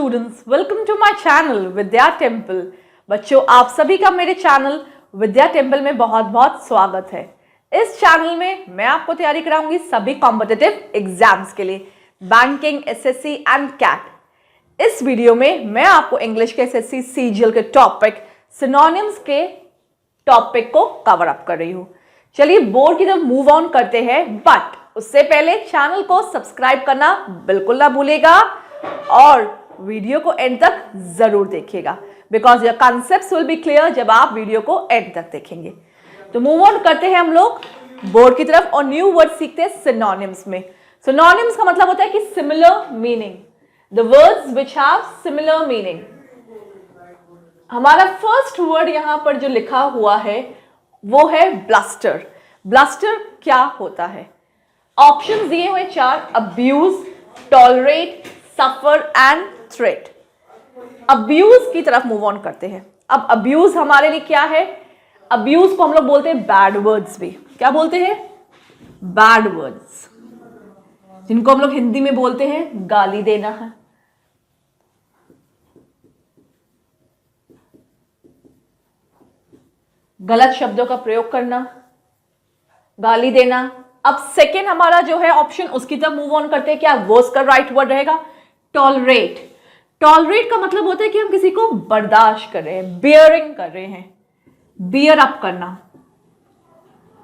Students, welcome to my channel Vidya Temple. बच्चों, आप सभी का मेरे चैनल विद्या टेम्पल में बहुत बहुत स्वागत है। इस चैनल में मैं आपको तैयारी कराऊंगी सभी कॉम्पिटिटिव एग्जाम्स के लिए, बैंकिंग, एसएससी एंड कैट। इस वीडियो में मैं आपको इंग्लिश के एसएससी सीजीएल के टॉपिक सिनोनिम्स के टॉपिक को कवर अप कर रही हूँ। चलिए बोर्ड की तरफ मूव ऑन करते हैं, बट उससे पहले चैनल को सब्सक्राइब करना बिल्कुल ना भूलिएगा और वीडियो को एंड तक जरूर देखिएगा, because your concepts will be clear जब आप वीडियो को एंड तक देखेंगे। तो मूव ऑन करते हैं हम लोग बोर्ड की तरफ और न्यू वर्ड सीखते हैं सिनोनिम्स में। सिनोनिम्स का मतलब होता है कि similar meaning, the words which have similar meaning. हमारा फर्स्ट वर्ड यहां पर जो लिखा हुआ है वो है ब्लस्टर। ब्लस्टर क्या होता है? ऑप्शन दिए हुए चार: abuse, tolerate, suffer and threat. Abuse की तरफ मूव ऑन करते हैं। अब अब्यूज हमारे लिए क्या है? अब्यूज को हम लोग बोलते हैं बैड वर्ड्स भी। क्या बोलते हैं? बैड वर्ड्स, जिनको हम लोग हिंदी में बोलते हैं गाली देना है। गलत शब्दों का प्रयोग करना, गाली देना। अब सेकेंड हमारा जो है ऑप्शन, उसकी तरफ मूव ऑन करते हैं। क्या वो उसका राइट वर्ड रहेगा? टॉलरेट। टॉलरेट का मतलब होता है कि हम किसी को बर्दाश्त कर रहे हैं, बियरिंग कर रहे हैं, बियर अप करना,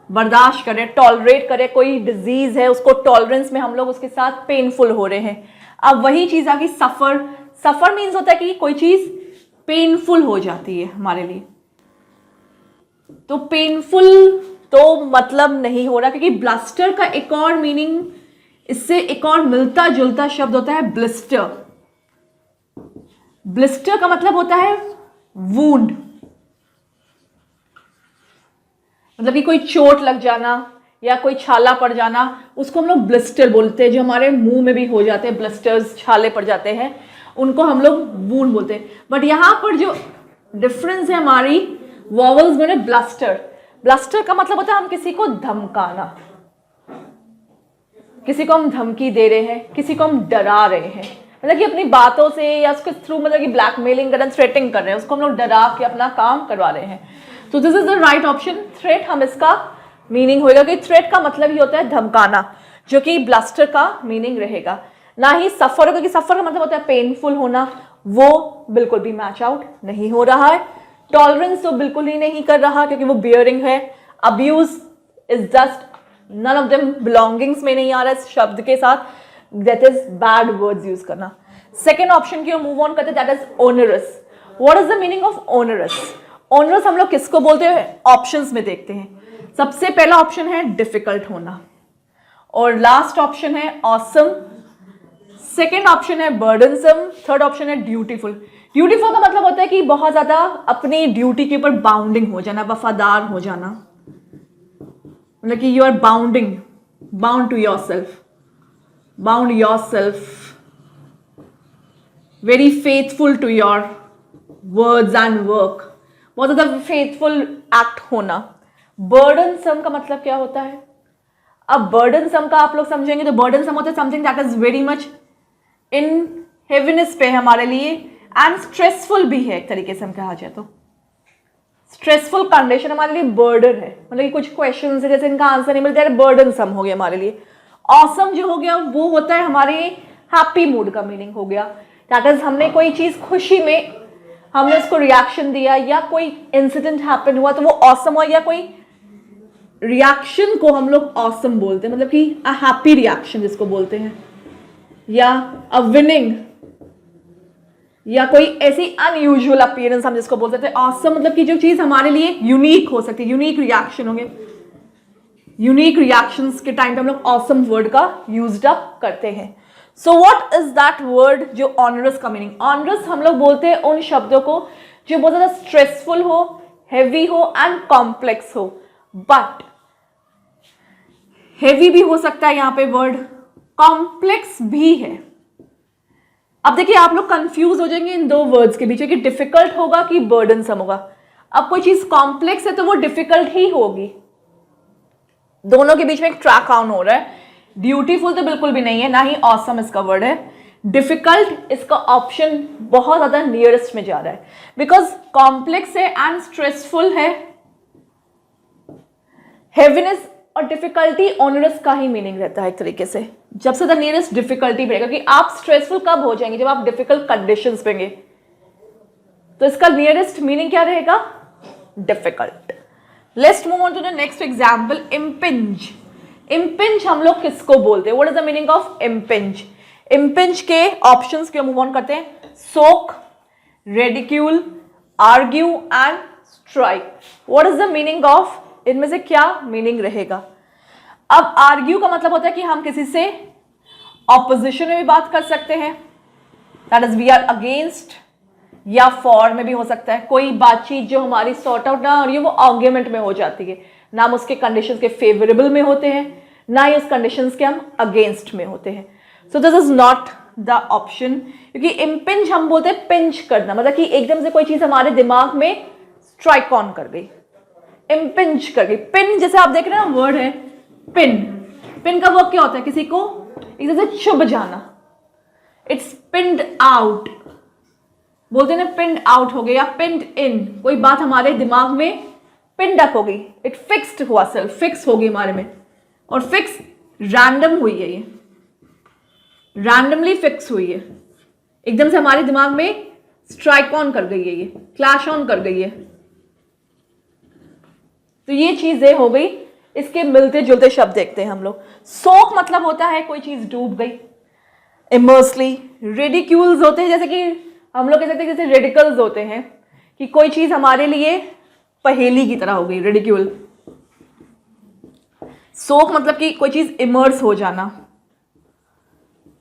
बर्दाश्त कर रहे हैं, टॉलरेट करें। कोई डिजीज है, उसको टॉलरेंस में हम लोग उसके साथ पेनफुल हो रहे हैं। अब वही चीज आ गई सफर। सफर मीन्स होता है कि कोई चीज पेनफुल हो जाती है हमारे लिए। तो पेनफुल तो मतलब नहीं हो रहा, क्योंकि ब्लस्टर का एक और मीनिंग, इससे एक और मिलता जुलता शब्द होता है ब्लिस्टर। ब्लिस्टर का मतलब होता है वूंड, मतलब कि कोई चोट लग जाना या कोई छाला पड़ जाना, उसको हम लोग ब्लिस्टर बोलते हैं। जो हमारे मुंह में भी हो जाते हैं ब्लिस्टर्स, छाले पड़ जाते हैं, उनको हम लोग वूंड बोलते हैं। बट यहां पर जो डिफरेंस है हमारी वॉवल्स में, ब्लस्टर, ब्लस्टर का मतलब होता है हम किसी को धमकाना, किसी को हम धमकी दे रहे हैं, किसी को हम डरा रहे हैं, मतलब कि अपनी बातों से या उसके थ्रू, मतलब कि ब्लैकमेलिंग कर रहे हैं, थ्रेटिंग कर रहे हैं, उसको हम लोग डरा के अपना काम करवा रहे हैं। तो this is the right option, threat. हम इसका मीनिंग होगा कि थ्रेट का मतलब ही होता है धमकाना, जो कि ब्लस्टर का मीनिंग रहेगा, ना ही सफर, क्योंकि सफर का मतलब होता है पेनफुल होना, वो बिल्कुल भी मैच आउट नहीं हो रहा है। टॉलरेंस तो बिल्कुल ही नहीं कर रहा, क्योंकि वो बियरिंग है। Abuse is just none of them, belongings में नहीं आ रहा है इस शब्द के साथ, that is bad words use करना। सेकेंड ऑप्शन की ओर मूव ऑन करते, that is onerous. What is the meaning of onerous? Onerous हम लोग किसको बोलते हैं? ऑप्शंस में देखते हैं। सबसे पहला ऑप्शन है डिफिकल्ट होना, और लास्ट ऑप्शन है ऑसम, सेकेंड ऑप्शन है बर्डनसम, थर्ड ऑप्शन है ड्यूटीफुल। ड्यूटीफुल का मतलब होता है कि बहुत ज्यादा अपनी ड्यूटी के ऊपर बाउंडिंग हो जाना, वफादार हो जाना, मतलब कि you are bounding, bound to your self, bound your self, very faithful to your words and work, बहुत ज्यादा फेथफुल एक्ट होना। बर्डनसम का मतलब क्या होता है? अब बर्डनसम का आप लोग समझेंगे तो बर्डनसम होता है something that is very much in heaviness पे हमारे लिए, एंड स्ट्रेसफुल भी है एक तरीके से हम कहा जाए तो। स्ट्रेसफुल कंडीशन हमारे लिए बर्डन है, मतलब कि कुछ क्वेश्चन है जैसे इनका आंसर नहीं मिलता है, बर्डनसम हो गया हमारे लिए। ऑसम जो हो गया वो होता है हमारे हैप्पी मूड का मीनिंग हो गया, दैट इज हमने कोई चीज खुशी में हमने उसको रिएक्शन दिया, या कोई इंसिडेंट हैपन हुआ तो वो ऑसम हुआ, या कोई रिएक्शन को हम लोग ऑसम बोलते हैं, मतलब कि अ हैप्पी रिएक्शन जिसको बोलते हैं, या अ विनिंग, या कोई ऐसी अनयूजुअल अपीयरेंस हम जिसको बोलते थे। ऑसम मतलब कि जो चीज हमारे लिए यूनिक हो सकती है, यूनिक रिएक्शन होंगे। यूनिक रिएक्शंस के टाइम पे हम लोग ऑसम वर्ड का यूज्ड अप करते हैं। So what is that word जो ऑनरस का मीनिंग? ऑनरस हम लोग बोलते हैं उन शब्दों को जो बहुत ज्यादा स्ट्रेसफुल हो, हैवी हो एंड कॉम्प्लेक्स हो। बट हैवी भी हो सकता है, यहां पे वर्ड कॉम्प्लेक्स भी है। अब देखिए आप लोग कंफ्यूज हो जाएंगे इन दो वर्ड्स के बीच कि डिफिकल्ट होगा कि बर्डनसम होगा। अब कोई चीज कॉम्प्लेक्स है तो वो डिफिकल्ट ही होगी, दोनों के बीच में एक ट्रैक ऑन हो रहा है। ड्यूटीफुल तो बिल्कुल भी नहीं है, ना ही ऑसम इसका वर्ड है। डिफिकल्ट इसका ऑप्शन बहुत ज्यादा नियरेस्ट में जा रहा है, बिकॉज कॉम्प्लेक्स है एंड स्ट्रेसफुल है। हेवीनेस और डिफिकल्टी ऑनरस का ही मीनिंग रहता है एक तरीके से, जब से द नियरेस्ट डिफिकल्टी रहेगा कि आप स्ट्रेसफुल कब हो जाएंगे, जब आप डिफिकल्ट कंडीशंस पेंगे, तो इसका नियरेस्ट मीनिंग क्या रहेगा, difficult. Let's move on to the next example, impinge. Impinge हम लोग किसको बोलते हैं, what is the meaning of impinge. Impinge के ऑप्शंस क्यों मूव ऑन करते हैं, soak, ridicule, argue and strike. What is the meaning of, इनमें से क्या मीनिंग रहेगा। अब आर्ग्यू का मतलब होता है कि हम किसी से ऑपोजिशन में भी बात कर सकते हैं, that is we are against, या फॉर में भी हो सकता है। कोई बातचीत जो हमारी सॉर्ट आउट ना हो रही है वो आर्ग्यूमेंट में हो जाती है, ना हम उसके कंडीशंस के फेवरेबल में होते हैं, ना ही उस कंडीशंस के हम अगेंस्ट में होते हैं। So this is not the option, क्योंकि इम्पिंज हम बोलते हैं पिंच करना, मतलब कि एकदम से कोई चीज हमारे दिमाग में स्ट्राइक ऑन कर गई, इम्पिंच कर गई। पिन जैसे आप देख रहे हैं ना वर्ड है पिन, पिन का वर्क क्या होता है, किसी को एकदम से चुभ जाना, इट्स पिन्ड आउट, बोलते हैं ना पिन्ड आउट हो गया या पिन्ड इन, कोई बात हमारे दिमाग में पिन्ड अप हो गई, इट फिक्स्ड हुआ, सेल्फ फिक्स हो गई हमारे में, और फिक्स रैंडम हुई है, ये रैंडमली फिक्स हुई है, एकदम से हमारे दिमाग में स्ट्राइक ऑन कर गई है, ये क्लैश ऑन कर गई है। तो ये चीजें हो गई। इसके मिलते जुलते शब्द देखते हैं हम लोग। सोक मतलब होता है कोई चीज डूब गई, इमर्सली। रेडिक्यूल्स होते हैं, जैसे कि हम लोग कह सकते हैं जैसे रेडिकल्स होते हैं कि कोई चीज हमारे लिए पहेली की तरह हो गई, रेडिक्यूल। सोक मतलब कि कोई चीज इमर्स हो जाना,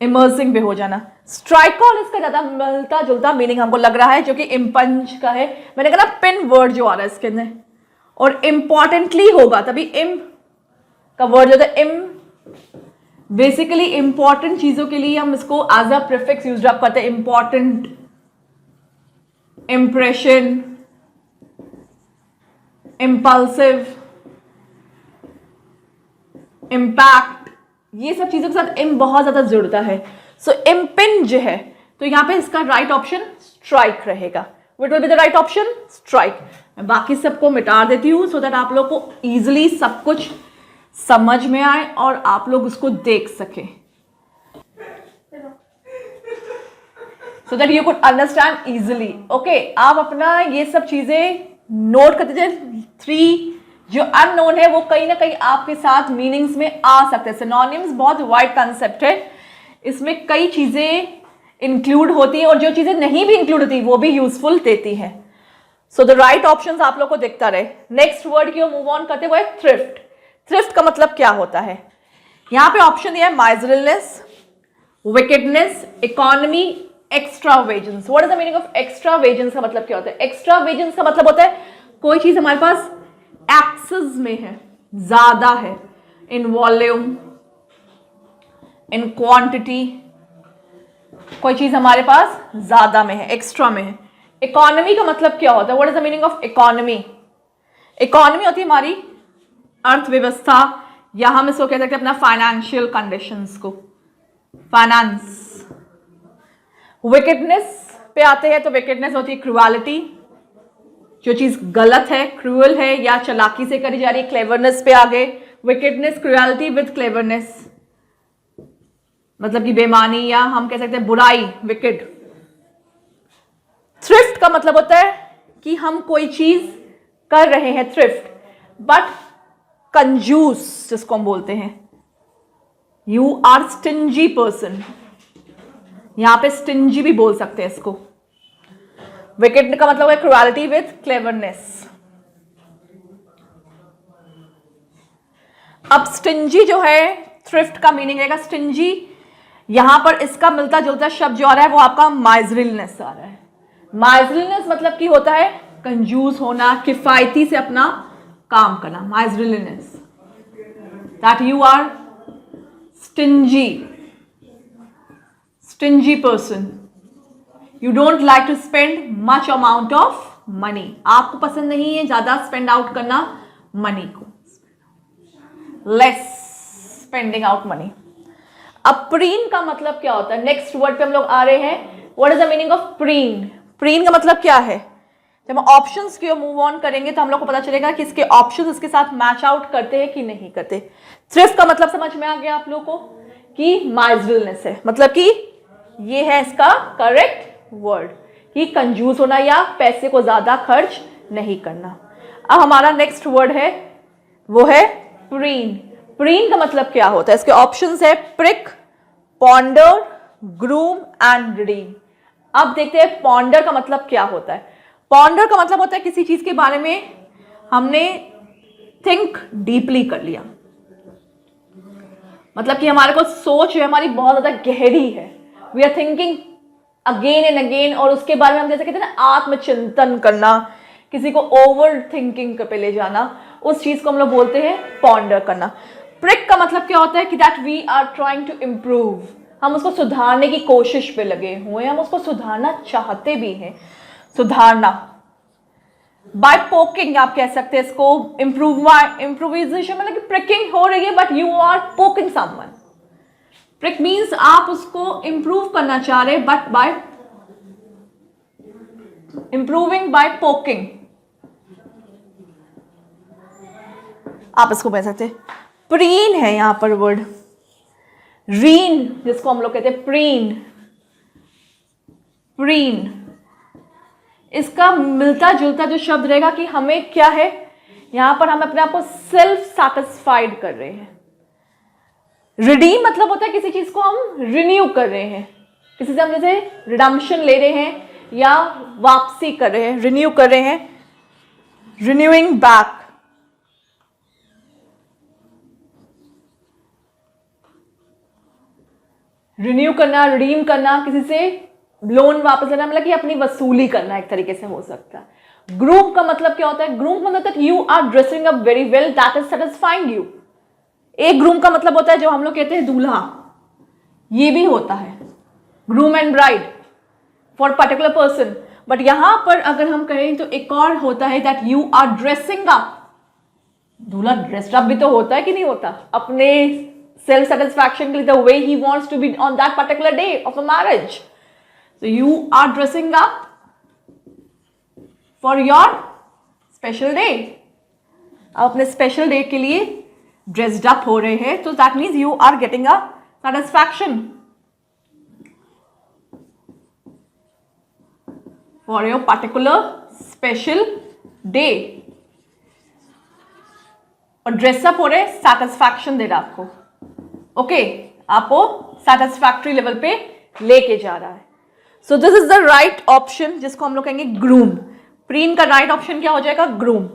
इमर्सिंग पे हो जाना। स्ट्राइक ऑन इसका ज्यादा मिलता जुलता मीनिंग हमको लग रहा है, जो कि इम्पंज का है। मैंने कहा ना पिन वर्ड जो आ रहा है इसके अंदर, और इंपॉर्टेंटली होगा तभी इम का वर्ड जो है, इम बेसिकली इंपॉर्टेंट चीजों के लिए हम इसको as a prefix use up करते हैं। इंपॉर्टेंट, इंप्रेशन, इंपल्सिव, इम्पैक्ट, ये सब चीजों के साथ इम बहुत ज्यादा जुड़ता है। सो इम्पिंज है, तो यहां पे इसका राइट ऑप्शन स्ट्राइक रहेगा। What will be the right option? Strike. मैं बाकी सबको मिटा देती हूँ सो दैट आप लोग को इजिली सब कुछ समझ में आए और आप लोग उसको देख सकें, so that you could understand easily. Okay, आप अपना ये सब चीजें नोट करते जाए। 3 जो अननोन है वो कहीं ना कहीं आपके साथ मीनिंग्स में आ सकते हैं। सिनोनिम्स बहुत वाइड कंसेप्ट है, इसमें कई चीजें इंक्लूड होती है और जो चीजें नहीं भी इंक्लूड होती वो भी यूजफुल देती है। सो द राइट ऑप्शंस आप लोग को दिखता रहे। नेक्स्ट वर्ड की ओर मूव ऑन करते हुए, थ्रिफ्ट। थ्रिफ्ट का मतलब क्या होता है, यहां पे ऑप्शन दिया है miserliness, wickedness, economy, extravagance. What is the meaning of extravagance का मतलब क्या होता है। एक्स्ट्रावेजेंस का मतलब होता है कोई चीज हमारे पास एक्सेस में है, ज्यादा है, इन वॉल्यूम, इन क्वांटिटी, कोई चीज हमारे पास ज्यादा में है, एक्स्ट्रा में है। इकोनॉमी का मतलब क्या होता है, what is the meaning of economy. Economy होती है हमारी अर्थव्यवस्था, या हम इसको कह सकते हैं अपना फाइनेंशियल कंडीशंस को, फाइनेंस। विकेडनेस पे आते हैं तो विकेडनेस होती है क्रूअलिटी, जो चीज गलत है, क्रूअल है या चालाकी से करी जा रही है। क्लेवरनेस पे आ गए, विकेडनेस, क्रूअलिटी विद क्लेवरनेस, मतलब कि बेईमानी या हम कह सकते हैं बुराई, विकेड। थ्रिफ्ट का मतलब होता है कि हम कोई चीज कर रहे हैं, थ्रिफ्ट, बट कंजूस जिसको हम बोलते हैं, यू आर स्टिंजी पर्सन, यहां पे स्टिंजी भी बोल सकते हैं इसको। विकेड का मतलब है क्रूअलिटी विथ क्लेवरनेस। अब स्टिंजी जो है, थ्रिफ्ट का मीनिंग रहेगा स्टिंजी, यहां पर इसका मिलता जुलता शब्द जो आ रहा है वो आपका माइजरनेस आ रहा है। माइजरनेस मतलब कि होता है कंजूस होना, किफायती से अपना काम करना, miserliness, that you are stingy, stingy person, you don't like to spend much amount of money, आपको पसंद नहीं है ज्यादा स्पेंड आउट करना मनी को, लेस स्पेंडिंग आउट मनी। अब प्रीन का मतलब क्या होता है, नेक्स्ट वर्ड पे हम लोग आ रहे हैं। What is the meaning of preen? Preen का मतलब क्या है? जब हम ऑप्शंस की ओर मूव ऑन करेंगे तो हम लोग को पता चलेगा कि इसके ऑप्शंस इसके साथ मैच आउट करते हैं कि नहीं करते। थ्रिफ्ट का मतलब समझ में आ गया आप लोगों को कि माइजरनेस है, मतलब कि ये है इसका करेक्ट वर्ड कि कंजूस होना या पैसे को ज्यादा खर्च नहीं करना। अब हमारा नेक्स्ट वर्ड है वो है प्रीन। प्रीन का मतलब क्या होता है? इसके ऑप्शंस है prick, ponder, groom and redeem. अब देखते हैं पॉन्डर का मतलब क्या होता है। पॉन्डर का मतलब होता है किसी चीज के बारे में हमने थिंक डीपली कर लिया, मतलब कि हमारे को सोच है हमारी बहुत ज्यादा गहरी है, we are thinking again and again, और उसके बारे में हम जैसे कहते हैं ना आत्मचिंतन करना, किसी को ओवर थिंकिंग पे ले जाना, उस चीज को हम लोग बोलते हैं पॉन्डर करना। प्रिक का मतलब क्या होता है कि that we are trying to improve, हम उसको सुधारने की कोशिश पे लगे हुए हैं, हम उसको सुधारना चाहते भी हैं। सुधारना बाय पोकिंग आप कह सकते हैं इसको। इम्प्रोवाइजेशन मतलब कि प्रिकिंग हो रही है but you are poking someone. Prick means आप उसको इंप्रूव करना चाह रहे but by improving by poking, आप इसको कह सकते हैं। प्रीन है यहां पर वर्ड, रीन जिसको हम लोग कहते हैं प्रीन। प्रीन इसका मिलता जुलता जो शब्द रहेगा कि हमें क्या है, यहां पर हम अपने आप को सेल्फ सैटिस्फाइड कर रहे हैं। रिडीम मतलब होता है किसी चीज को हम रिन्यू कर रहे हैं, किसी से हम जैसे रिडम्पशन ले रहे हैं या वापसी कर रहे हैं, रिन्यू कर रहे हैं, रिन्यूइंग बैक। रिन्यू करना, रिडीम करना, किसी से लोन वापस लेना, मतलब कि अपनी वसूली करना एक तरीके से हो सकता है। ग्रूम का मतलब क्या होता है? ग्रूम का मतलब you are dressing up very well that is satisfying you. एक ग्रूम का मतलब होता है जो हम लोग कहते हैं दूल्हा, ये भी होता है groom and bride for particular person. But यहां पर अगर हम कहें तो एक और होता है that you are dressing up. दूल्हा ड्रेस्ड अप भी तो होता है कि नहीं होता, अपने सेल्फ सेटिस्फैक्शन के लिए, the way he wants to be on that particular day of a marriage. So you are dressing up for your special day. आप अपने स्पेशल डे के लिए ड्रेस्ड अप हो रहे हैं, तो that means you are getting a satisfaction for your particular special day. और dress up हो रहे, सेटिस्फैक्शन दे रहा आपको, ओके, आपको सेटिस्फैक्ट्री लेवल पे लेके जा रहा है। So this is the right option जिसको हम लोग कहेंगे ग्रूम। प्रीन का राइट ऑप्शन क्या हो जाएगा? ग्रूम।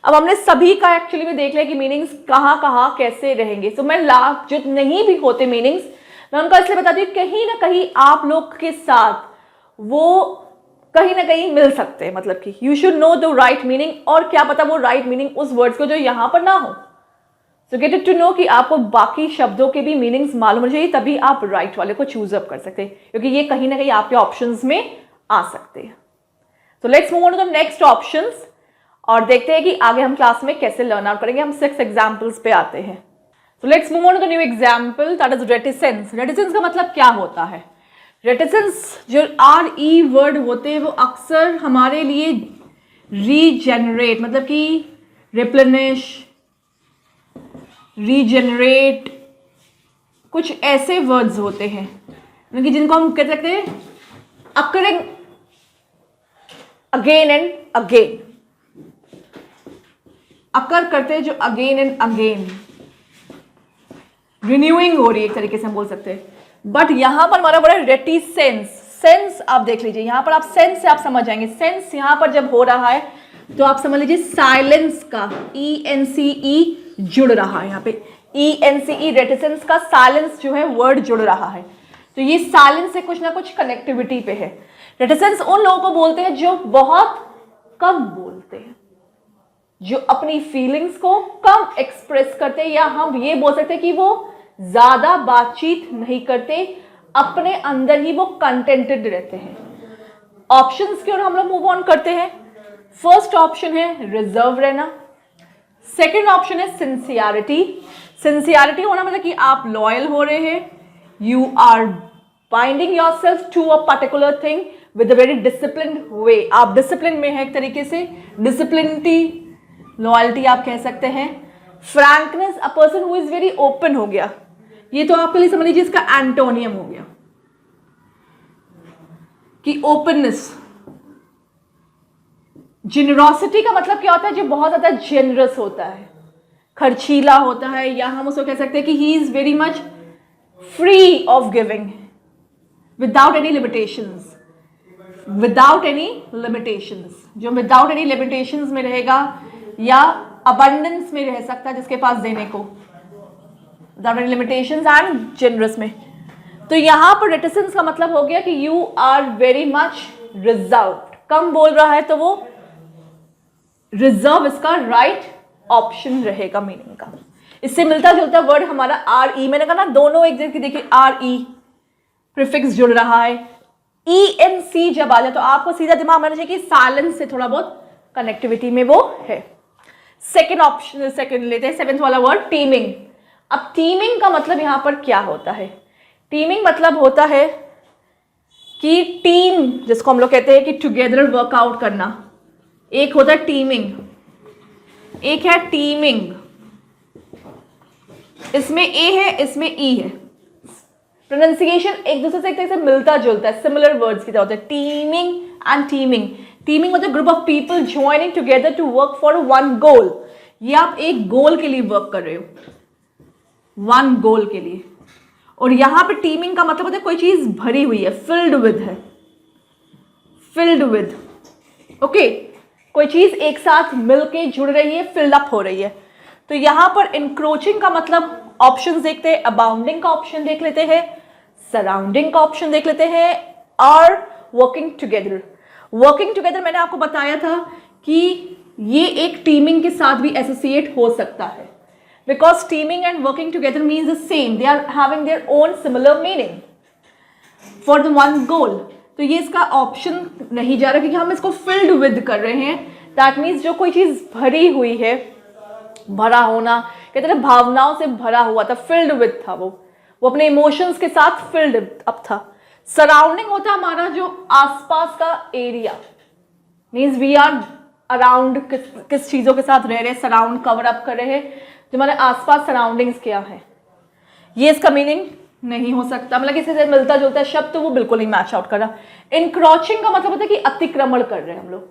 अब हमने सभी का एक्चुअली में देख लिया कि मीनिंग्स कहाँ कहाँ कैसे रहेंगे। सो मैं लाभ जो नहीं भी होते मीनिंग्स, मैं उनका इसलिए बताती हूँ कहीं ना कहीं आप लोग के साथ वो कहीं ना कहीं मिल सकते हैं, मतलब कि you should know the right meaning, और क्या पता वो राइट मीनिंग उस वर्ड्स को जो यहाँ पर ना हो। So get it to know कि आपको बाकी शब्दों के भी मीनिंग्स मालूम होने चाहिए, तभी आप राइट वाले को चूज अप कर सकते हैं, क्योंकि ये कहीं ना कहीं आपके ऑप्शंस में आ सकते हैं। तो let's move on to the next options और देखते हैं कि आगे हम क्लास में कैसे लर्न आउट करेंगे। हम 6 एग्जाम्पल्स पे आते हैं। तो let's move on to the new example, that is reticence. Reticence का मतलब क्या होता है? रेटिसेंस जो RE वर्ड होते हैं वो अक्सर हमारे लिए रीजेनरेट, मतलब कि रिप्लेनिश, रीजेनरेट, कुछ ऐसे वर्ड्स होते हैं कि जिनको हम कह सकते हैं अकरिंग अगेन एंड अगेन, अकर करते हैं जो अगेन एंड अगेन, रिन्यूइंग हो रही है एक तरीके से हम बोल सकते हैं। बट यहां पर हमारा बड़ा रेटिसेंस, सेंस आप देख लीजिए, यहां पर आप सेंस से आप समझ जाएंगे। सेंस यहां पर जब हो रहा है तो आप समझ लीजिए साइलेंस का ENCE जुड़ रहा है, यहाँ पे ENCE रेटिसेंस का साइलेंस जो है वर्ड जुड़ रहा है, तो ये साइलेंस से कुछ ना कुछ कनेक्टिविटी पे है। रेटिसेंस उन लोगों को बोलते हैं जो बहुत कम बोलते हैं, जो अपनी फीलिंग्स को कम एक्सप्रेस करते हैं, या हम ये बोल सकते हैं कि वो ज्यादा बातचीत नहीं करते, अपने अंदर ही वो कंटेंटेड रहते हैं। ऑप्शंस की ओर हम लोग मूव ऑन करते हैं। फर्स्ट ऑप्शन है रिजर्व रहना, सेकेंड ऑप्शन है सिंसियरिटी। सिंसियरिटी होना मतलब कि आप लॉयल हो रहे हैं, You are binding yourself to a particular thing with a very disciplined way. आप डिसिप्लिन में है एक तरीके से, डिसिप्लिनिटी, लॉयल्टी आप कह सकते हैं. Frankness, a person who is very open हो गया. ये तो आपके लिए समझ लीजिए इसका एंटोनियम हो गया कि ओपननेस. जेनरॉसिटी का मतलब क्या होता है? जो बहुत ज्यादा जेनरस होता है, खर्चीला होता है, या हम उसको कह सकते हैं कि he is very much free of giving without any limitations. Without any limitations, जो विदाउट एनी लिमिटेशंस में रहेगा या अबंडेंस में रह सकता है जिसके पास देने को, without any limitations and generous में. तो यहां पर रेटिसेंस का मतलब हो गया कि you are very much reserved. कम बोल रहा है तो वो रिजर्व इसका राइट ऑप्शन रहेगा मीनिंग का. इससे मिलता जुलता वर्ड हमारा आर ई. मैंने कहा ना दोनों एक जगह, देखिए आर ई प्रीफिक्स जुड़ रहा है. ई एन सी जब आ जाए तो आपको सीधा दिमाग में आना चाहिए कि साइलेंस से थोड़ा बहुत कनेक्टिविटी में वो है. सेकेंड ऑप्शन, सेकेंड लेते हैं, सेवेंथ वाला वर्ड टीमिंग. अब टीमिंग का मतलब यहां पर क्या होता है? टीमिंग मतलब होता है कि टीम, जिसको हम लोग कहते हैं कि टुगेदर वर्कआउट करना, एक होता है टीमिंग, एक है टीमिंग. इसमें ए है, इसमें ई है. प्रोनाउंसिएशन एक दूसरे से एक तरह से मिलता जुलता है, सिमिलर वर्ड्स की तरह होता है. Teaming and teaming. टीमिंग मतलब group of people joining together to work for one goal. ये आप एक गोल के लिए वर्क कर रहे हो, वन गोल के लिए. और यहां पे टीमिंग का मतलब होता है कोई चीज भरी हुई है, फिल्ड विद है, फिल्ड विद. ओके, कोई चीज एक साथ मिलके जुड़ रही है, फिल्ड अप हो रही है. तो यहां पर इंक्रोचिंग का मतलब ऑप्शंस देखते हैं, अबाउंडिंग का ऑप्शन देख लेते हैं, सराउंडिंग का ऑप्शन देख लेते हैं, और वर्किंग टुगेदर. वर्किंग टुगेदर मैंने आपको बताया था कि ये एक टीमिंग के साथ भी एसोसिएट हो सकता है, because teaming and working together means the same. They are having their own similar meaning for the one goal. तो ये इसका ऑप्शन नहीं जा रहा क्योंकि हम इसको फिल्ड विद कर रहे हैं. दैट मीन्स जो कोई चीज भरी हुई है, भरा होना कहते हैं भावनाओं से भरा हुआ था, फिल्ड विद था, वो अपने इमोशंस के साथ फिल्ड अप था. सराउंडिंग होता है हमारा जो आसपास का area, means we are around, किस चीजों के साथ रह रहे हैं, सराउंड, कवर अप कर रहे हैं, जो हमारे आसपास सराउंडिंग्स क्या है. ये इसका मीनिंग नहीं हो सकता, मतलब किसी से मिलता जुलता शब्द तो वो बिल्कुल नहीं मैच आउट कर रहा. इनक्रोचिंग का मतलब होता है कि अतिक्रमण कर रहे हैं हम लोग,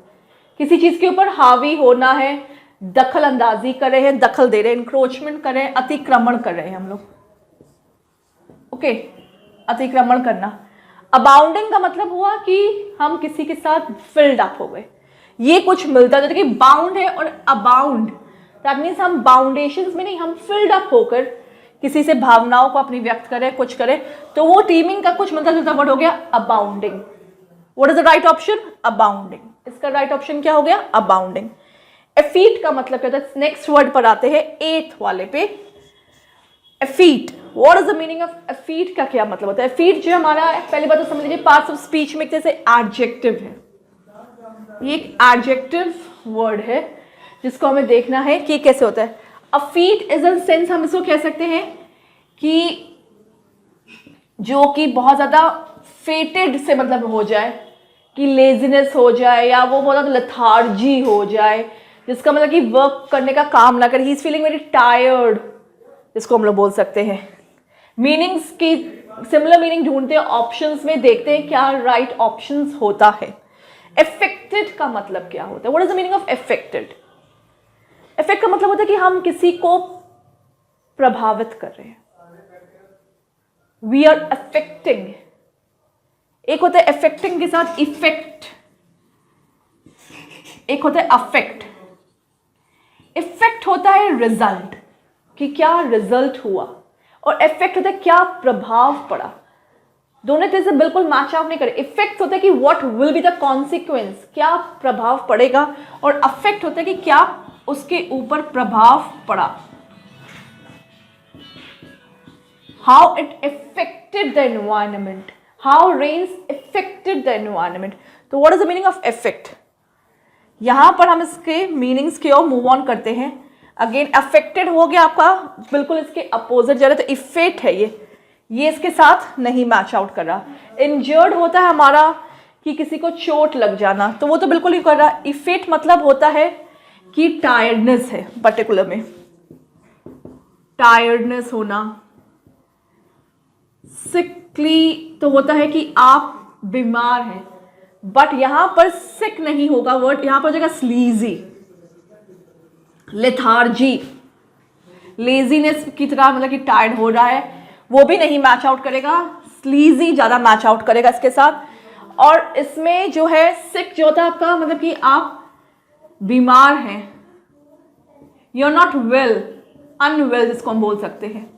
किसी चीज के ऊपर हावी होना है, दखल अंदाजी कर रहे हैं, दखल दे रहे हैं, इंक्रोचमेंट कर रहे हैं, अतिक्रमण कर रहे हैं हम लोग. ओके, अतिक्रमण करना. अबाउंडिंग का मतलब हुआ कि हम किसी के साथ फिल्ड अप हो गए. ये कुछ मिलता है, जैसे कि बाउंड है और अबाउंड, दैट मीन्स हम बाउंडेशंस में नहीं, हम फिल्ड अप होकर किसी से भावनाओं को अपनी व्यक्त करें, कुछ करें, तो वो टीमिंग का कुछ मिलता जुलता वर्ड हो गया abounding. What is the right option? Abounding. इसका राइट ऑप्शन क्या हो गया? अबाउंडिंग. एफीट का मतलब क्या होता है? नेक्स्ट वर्ड पर आते हैं, एथ वाले पे. Effete, what is the meaning of effete का क्या मतलब होता है? एफीट जो हमारा, पहली बात तो समझ लीजिए, पार्ट्स ऑफ स्पीच में एक जैसे एडजेक्टिव है. ये एक एडजेक्टिव वर्ड है जिसको हमें देखना है कि कैसे होता है. अफीट इज इन सेंस हम इसको कह सकते हैं कि जो कि बहुत ज्यादा फेटेड से मतलब हो जाए, कि लेजीनेस हो जाए, या वो बहुत ज्यादा लथार्जी हो जाए, जिसका मतलब कि वर्क करने का काम ना करे. He is feeling very tired, जिसको हम लोग बोल सकते हैं. मीनिंग्स की सिमिलर मीनिंग ढूंढते हैं, ऑप्शंस में देखते हैं क्या राइट ऑप्शंस होता है. अफेक्टेड का मतलब क्या होता है? What is the meaning of affected? Effect का मतलब होता है कि हम किसी को प्रभावित कर रहे हैं, वी आर अफेक्टिंग. एक होता है अफेक्टिंग के साथ इफेक्ट, एक होता है अफेक्ट. इफेक्ट होता है रिजल्ट, कि क्या रिजल्ट हुआ, और इफेक्ट होता है क्या प्रभाव पड़ा. दोनों तरह से बिल्कुल मैच आउट नहीं करे. इफेक्ट होता है कि what will be the consequence, क्या प्रभाव पड़ेगा, और अफेक्ट होता है कि क्या उसके ऊपर प्रभाव पड़ा, how it affected the environment, how rains affected the environment. तो what is the meaning of effect? यहां पर हम इसके मीनिंग्स की ओर मूव ऑन करते हैं. अगेन अफेक्टेड हो गया आपका बिल्कुल इसके अपोजिट जा रहा है, तो इफेक्ट है ये इसके साथ नहीं मैच आउट कर रहा। इंजर्ड होता है हमारा कि किसी को चोट लग जाना, तो वो तो बिल्कुल नहीं कर रहा। इफेक्ट मतलब होता है कि टायर्डनेस है, पर्टिकुलर में टायर्डनेस होना। सिकली तो होता है कि आप बीमार हैं, बट यहां पर सिक नहीं होगा वर्ड, यहां पर हो जाएगा स्लीजी, लेथार्जी, लेजीनेस की तरह, मतलब कि टायर्ड हो रहा है, वो भी नहीं मैच आउट करेगा। स्लीजी ज्यादा मैच आउट करेगा इसके साथ। और इसमें जो है सिक जो होता है आपका, मतलब कि आप बीमार हैं, you are not well, unwell जिसको हम बोल सकते हैं,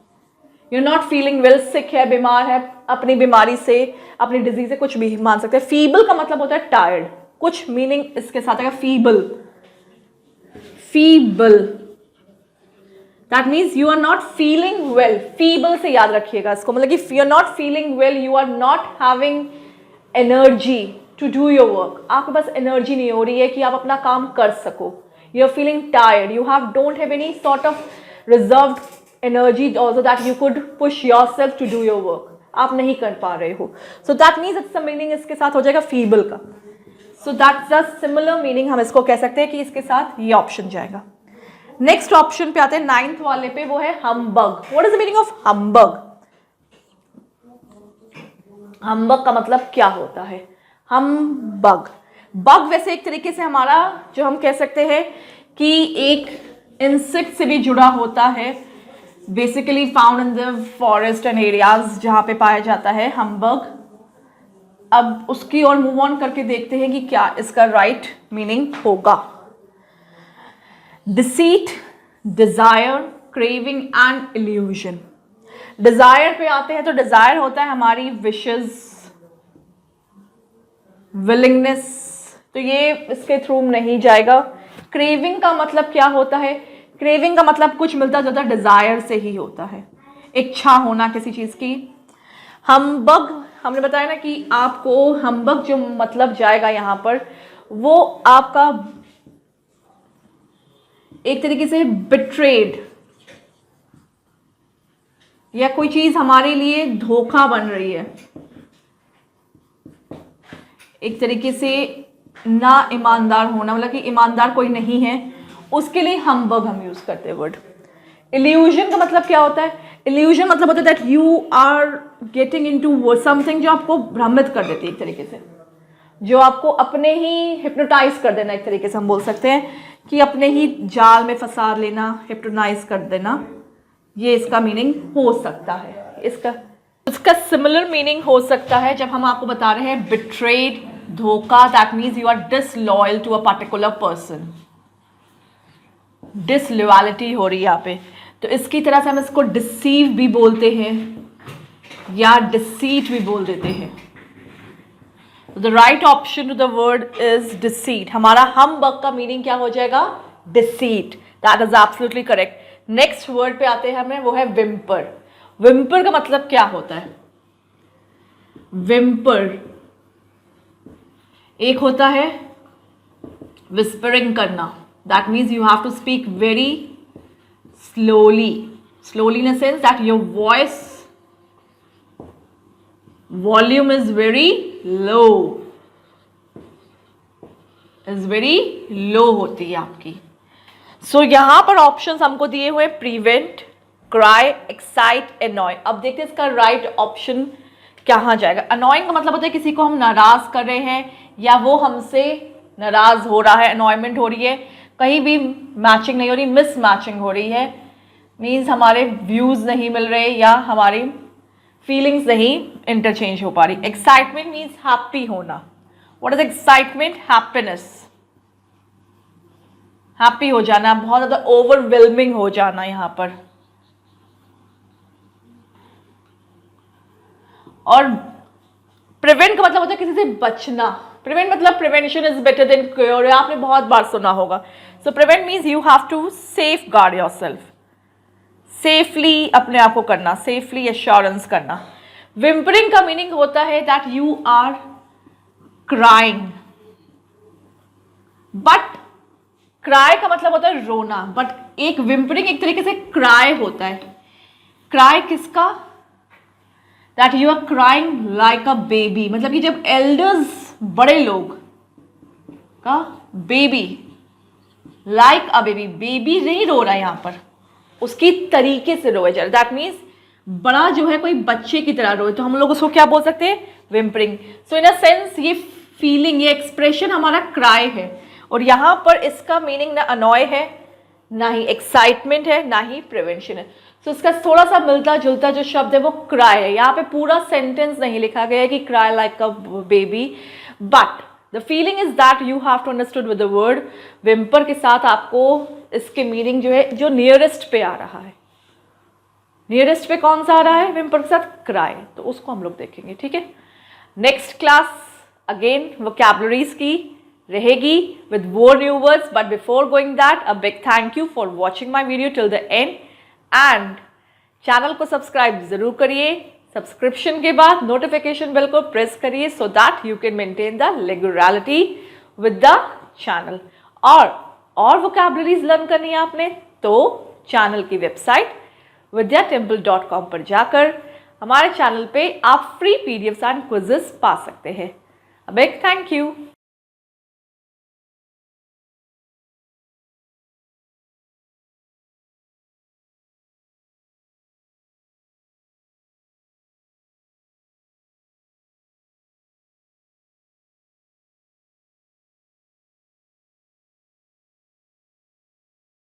you are not feeling well, sick है, बीमार है, अपनी बीमारी से, अपनी डिजीज से, कुछ भी मान सकते हैं। फीबल का मतलब होता है टायर्ड, कुछ मीनिंग इसके साथ आएगा feeble, feeble that means you are not feeling well. Feeble से याद रखिएगा इसको, मतलब कि you are not feeling well, you are not having energy to do your work. आपके पास एनर्जी नहीं हो रही है कि आप अपना काम कर सको। You are feeling tired, you don't have any sort of reserved energy also that you could push yourself to do your work. आप नहीं कर पा रहे हो, so that means it's meaning इसके साथ हो जाएगा फीबल का। So that's the similar meaning, हम इसको कह सकते हैं कि इसके साथ ये ऑप्शन जाएगा। नेक्स्ट ऑप्शन पे आते हैं 9th वाले पे, वो है humbug. What is the meaning of humbug? Humbug का मतलब क्या होता है? हम्बग, बग वैसे एक तरीके से हमारा जो हम कह सकते हैं कि एक इंसेक्ट से भी जुड़ा होता है, basically found in the forest and areas जहां पे पाया जाता है हम्बग। अब उसकी और मूव ऑन करके देखते हैं कि क्या इसका राइट मीनिंग होगा। Deceit, desire, craving and illusion. Desire पे आते हैं तो डिजायर होता है हमारी विशेस, विलिंगनेस, तो ये इसके थ्रू नहीं जाएगा। क्रेविंग का मतलब क्या होता है? क्रेविंग का मतलब कुछ मिलता जुलता डिजायर से ही होता है, इच्छा होना किसी चीज की। हम्बग हमने बताया ना कि आपको हम्बग जो मतलब जाएगा यहां पर, वो आपका एक तरीके से बिट्रेड, या कोई चीज हमारे लिए धोखा बन रही है, एक तरीके से ना ईमानदार होना, मतलब कि ईमानदार कोई नहीं है, उसके लिए हम्बग हम यूज करते हैं वर्ड। इल्यूजन का मतलब क्या होता है? इल्यूजन मतलब होता है that you are getting into something जो आपको भ्रमित कर देती है, एक तरीके से जो आपको अपने ही हिप्नोटाइज कर देना, एक तरीके से हम बोल सकते हैं कि अपने ही जाल में फंसा लेना, हिप्नोटाइज कर देना, ये इसका मीनिंग हो सकता है। इसका सिमिलर मीनिंग हो सकता है जब हम आपको बता रहे हैं बिट्रेड, धोखा, that means you are disloyal to a particular person, disloyalty हो रही है यहाँ पे। तो इसकी तरह से हम इसको डिसीव भी बोलते हैं या डिसीट भी बोल देते हैं। The right option to the word is deceit. हमारा हम्बग का मीनिंग क्या हो जाएगा? Deceit. That is absolutely correct. Next word पे आते हैं हमें, वो है विम्पर। विम्पर का मतलब क्या होता है? विम्पर एक होता है विस्परिंग करना, that means you have to speak very slowly, slowly in a sense that your voice volume is very low, is very low होती है आपकी। सो यहां पर ऑप्शंस हमको दिए हुए प्रिवेंट, क्राई, एक्साइट, एनॉय। अब देखते हैं इसका राइट ऑप्शन कहाँ जाएगा। अनॉइंग का मतलब होता है किसी को हम नाराज कर रहे हैं या वो हमसे नाराज हो रहा है, अनॉयमेंट हो रही है, कहीं भी मैचिंग नहीं हो रही, मिस मैचिंग हो रही है, मीन्स हमारे व्यूज नहीं मिल रहे या हमारी फीलिंग्स नहीं इंटरचेंज हो पा रही। एक्साइटमेंट मीन्स हैप्पी होना। What is excitement? Happiness, happy हो जाना, बहुत ज्यादा ओवरवेलमिंग हो जाना यहां पर। और प्रिवेंट का मतलब होता है किसी से बचना। प्रिवेंट मतलब prevention is better than cure, आपने बहुत बार सुना होगा। So prevent means you have to safeguard yourself, safely अपने आप को करना, सेफली एश्योरेंस करना। विम्परिंग का मीनिंग होता है that you are crying, but cry का मतलब होता है रोना, बट एक विम्परिंग एक तरीके से क्राई होता है। क्राई किसका? That you are crying like a baby, मतलब कि जब एल्डर्स बड़े लोग का baby like a baby, baby नहीं रो रहा है यहाँ पर, उसकी तरीके से रोए जा रहा, दैट मीन्स बड़ा जो है कोई बच्चे की तरह रोए, तो हम लोग उसको क्या बोल सकते हैं, विम्परिंग। सो इन अ सेंस ये फीलिंग, ये एक्सप्रेशन हमारा क्राई है, और यहाँ पर इसका मीनिंग ना अनॉय है, ना ही एक्साइटमेंट है, ना ही प्रिवेंशन है। सो इसका थोड़ा सा मिलता जुलता जो शब्द है वो क्राई है। यहाँ पे पूरा सेंटेंस नहीं लिखा गया है कि cry like a baby, but the feeling is that you have to understood with the word whimper के साथ आपको इसके मीनिंग जो है, जो नियरेस्ट पे आ रहा है, नियरेस्ट पे कौन सा आ रहा है विम्पर के साथ, क्राई, तो उसको हम लोग देखेंगे, ठीक है। नेक्स्ट क्लास अगेन वोकैबुलरीज की रहेगी with more new words, but before going that a big thank you for watching my video till the end and channel को सब्सक्राइब जरूर करिए, सब्सक्रिप्शन के बाद नोटिफिकेशन बेल को प्रेस करिए so that you can maintain the regularity with the channel. और vocabularies learn करनी है आपने तो चैनल की वेबसाइट vidyatemple.com पर जाकर हमारे चैनल पे आप फ्री पीडीएफ्स एंड क्विज़ेस पा सकते हैं। A big thank you.